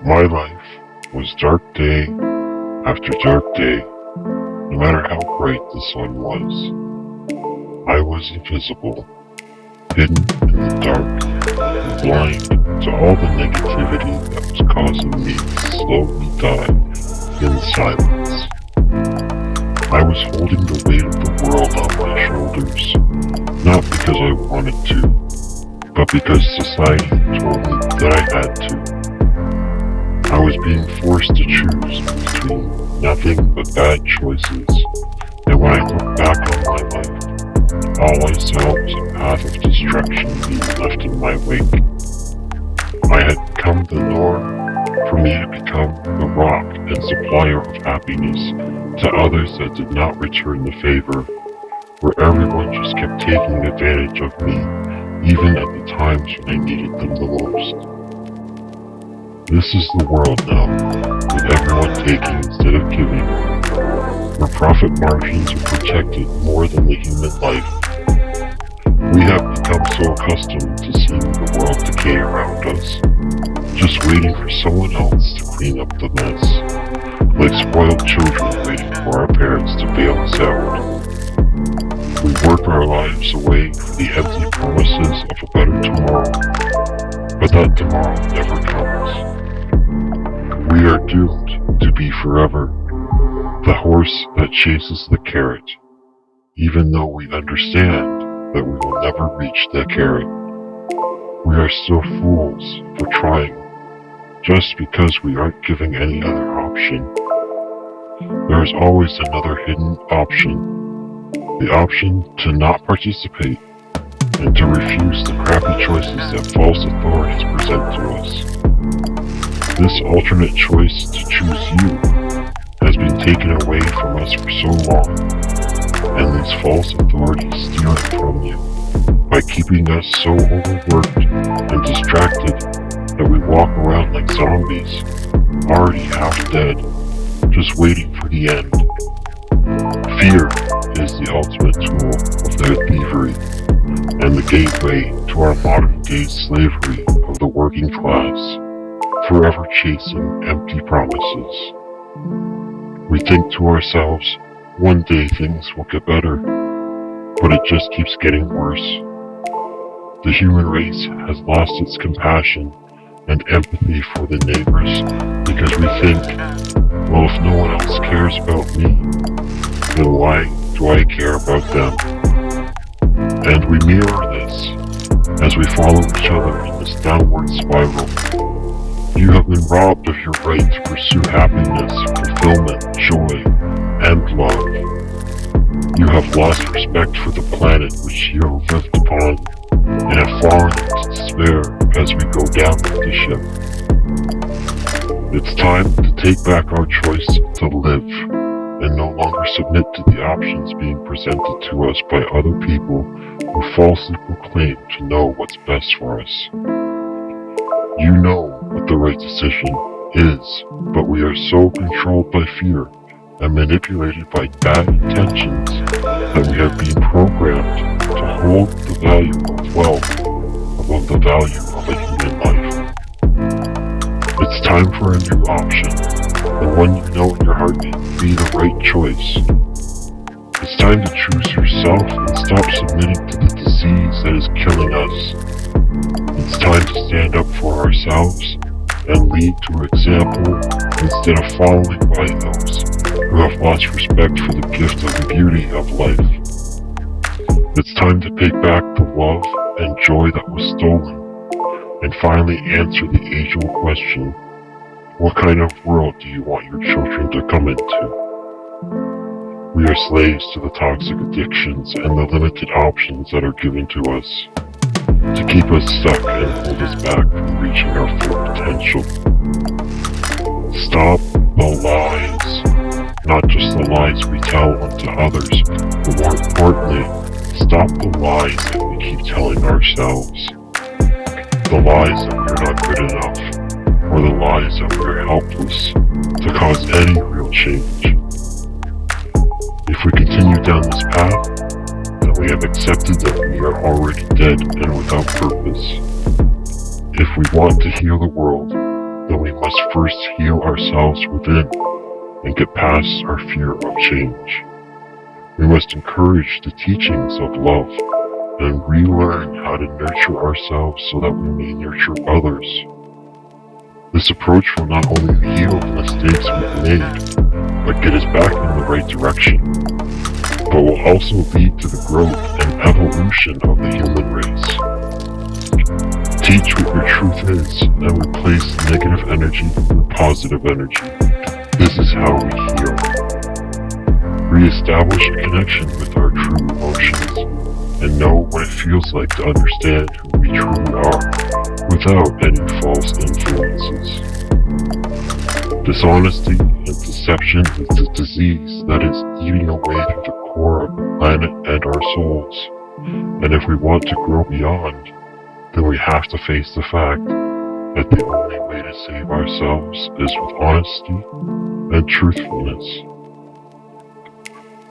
My life was dark day after dark day, no matter how bright the sun was. I was invisible, hidden in the dark, and blind to all the negativity that was causing me to slowly die in silence. I was holding the weight of the world on my shoulders, not because I wanted to, but because society told me that I had to. I was being forced to choose between nothing but bad choices, and when I look back on my life, all I saw was a path of destruction being left in my wake. I had become the norm for me to become the rock and supplier of happiness to others that did not return the favor, where everyone just kept taking advantage of me, even at the times when I needed them the most. This is the world now, with everyone taking instead of giving, where profit margins are protected more than the human life. We have become so accustomed to seeing the world decay around us, just waiting for someone else to clean up the mess, like spoiled children waiting for our parents to bail us out. We work our lives away for the empty promises of a better tomorrow, but that tomorrow never comes. We are doomed to be forever the horse that chases the carrot, even though we understand that we will never reach the carrot. We are still fools for trying, just because we aren't giving any other option. There is always another hidden option, the option to not participate and to refuse the crappy choices that false authorities present to us. This alternate choice to choose you has been taken away from us for so long, and these false authorities steal it from you by keeping us so overworked and distracted that we walk around like zombies, already half dead, just waiting for the end. Fear is the ultimate tool of their thievery, and the gateway to our modern-day slavery of the working class, forever chasing empty promises. We think to ourselves, one day things will get better, but it just keeps getting worse. The human race has lost its compassion and empathy for the neighbors because we think, well, if no one else cares about me, then why do I care about them? And we mirror this as we follow each other in this downward spiral. You have been robbed of your right to pursue happiness, fulfillment, joy, and love. You have lost respect for the planet which you have lived upon, and have fallen into despair as we go down with the ship. It's time to take back our choice to live, and no longer submit to the options being presented to us by other people who falsely proclaim to know what's best for us. You know what the right decision is, but we are so controlled by fear and manipulated by bad intentions that we have been programmed to hold the value of wealth above the value of a human life. It's time for a new option, the one you know in your heart to be the right choice. It's time to choose yourself and stop submitting to the disease that is killing us. It's time to stand up for ourselves and lead to example instead of following by those who have lost respect for the gift of the beauty of life. It's time to take back the love and joy that was stolen, and finally answer the age-old question, what kind of world do you want your children to come into? We are slaves to the toxic addictions and the limited options that are given to us, to keep us stuck and hold us back from reaching our full potential. Stop the lies, not just the lies we tell unto others, but more importantly, stop the lies that we keep telling ourselves. The lies that we're not good enough, or the lies that we're helpless to cause any real change. If we continue down this path, then we have accepted that we are already dead and without purpose. If we want to heal the world, then we must first heal ourselves within and get past our fear of change. We must encourage the teachings of love and relearn how to nurture ourselves so that we may nurture others. This approach will not only heal the mistakes we've made, but get us back in the right direction, but will also lead to the growth and evolution of the human race. Teach what your truth is and replace negative energy with positive energy. This is how we heal. Re-establish a connection with our true emotions and know what it feels like to understand who we truly are without any false influences. Dishonesty and deception is the disease that is eating away through the core of the planet and our souls. And if we want to grow beyond, then we have to face the fact that the only way to save ourselves is with honesty and truthfulness.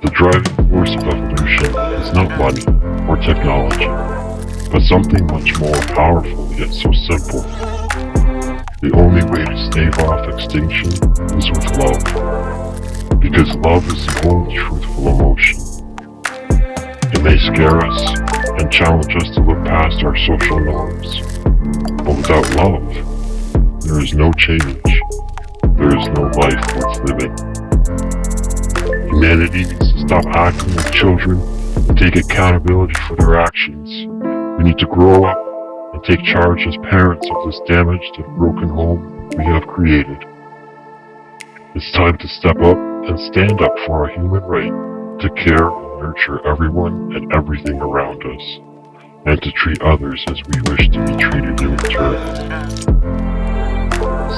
The driving force of evolution is not money or technology, but something much more powerful yet so simple. The only way to stave off extinction is with love, because love is the only truthful emotion. It may scare us and challenge us to look past our social norms, but without love, there is no change. There is no life worth living. Humanity needs to stop acting like children and take accountability for their actions. We need to grow up and take charge as parents of this damaged and broken home we have created. It's time to step up and stand up for our human right to care and nurture everyone and everything around us, and to treat others as we wish to be treated in return.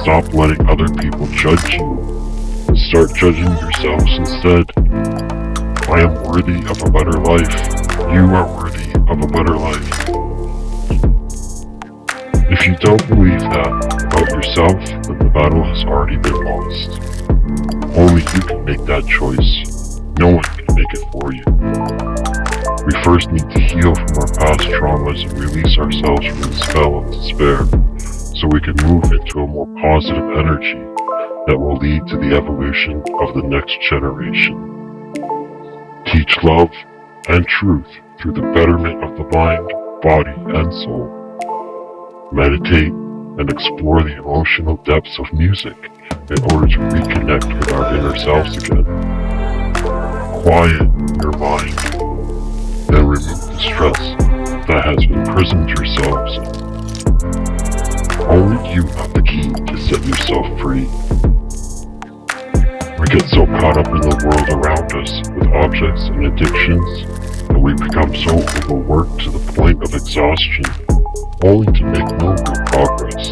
Stop letting other people judge you and start judging yourselves instead. I am worthy of a better life. You are worthy of a better life. If you don't believe that about yourself, then the battle has already been lost. Only you can make that choice. No one can make it for you. We first need to heal from our past traumas and release ourselves from the spell of despair, so we can move into a more positive energy that will lead to the evolution of the next generation. Teach love and truth through the betterment of the mind, body, and soul. Meditate and explore the emotional depths of music in order to reconnect with our inner selves again. Quiet your mind and remove the stress that has imprisoned yourselves. Only you have the key to set yourself free. We get so caught up in the world around us with objects and addictions that we become so overworked to the point of exhaustion, only to make no real progress.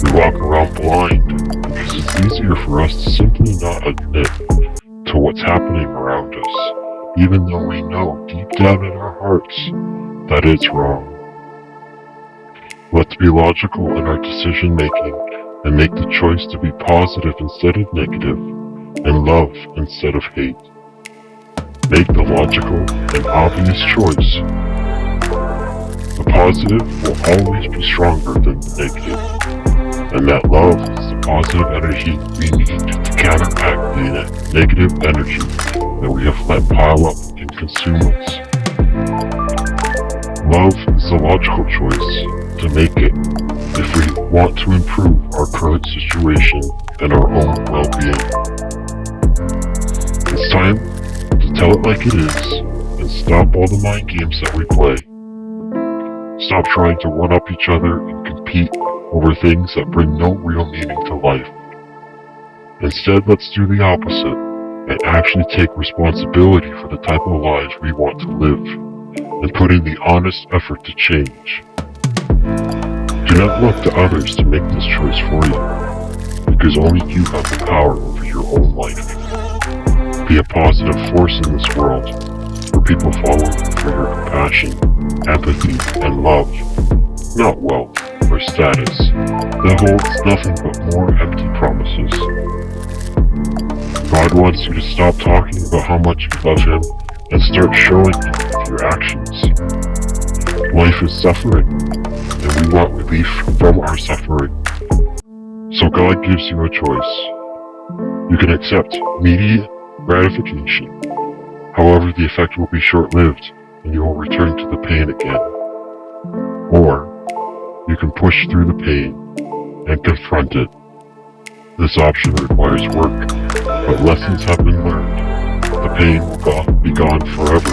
We walk around blind because it's easier for us to simply not admit to what's happening around us, even though we know deep down in our hearts that it's wrong. Let's be logical in our decision making and make the choice to be positive instead of negative, and love instead of hate. Make the logical and obvious choice. The positive will always be stronger than the negative, and that love is the positive energy we need to counteract the negative energy that we have let pile up and consume us. Love is the logical choice to make it if we want to improve our current situation and our own well-being. It's time to tell it like it is and stop all the mind games that we play. Stop trying to one-up each other and compete over things that bring no real meaning to life. Instead, let's do the opposite and actually take responsibility for the type of lives we want to live and put in the honest effort to change. Do not look to others to make this choice for you, because only you have the power over your own life. Be a positive force in this world, where people follow you for your compassion, empathy, and love, not wealth or status that holds nothing but more empty promises. God wants you to stop talking about how much you love Him and start showing Him with your actions. Life is suffering, and we want relief from our suffering. So God gives you a choice. You can accept immediate gratification. However, the effect will be short-lived and you will return to the pain again. Or, you can push through the pain and confront it. This option requires work, but lessons have been learned. The pain will be gone forever.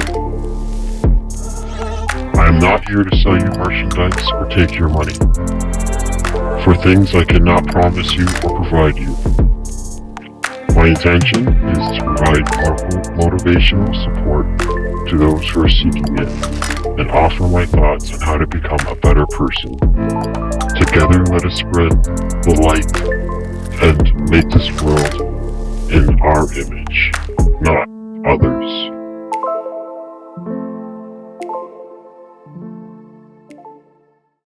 I am not here to sell you merchandise or take your money for things I cannot promise you or provide you. My intention is to provide motivational support to those who are seeking it and offer my thoughts on how to become a better person. Together, let us spread the light and make this world in our image, not others.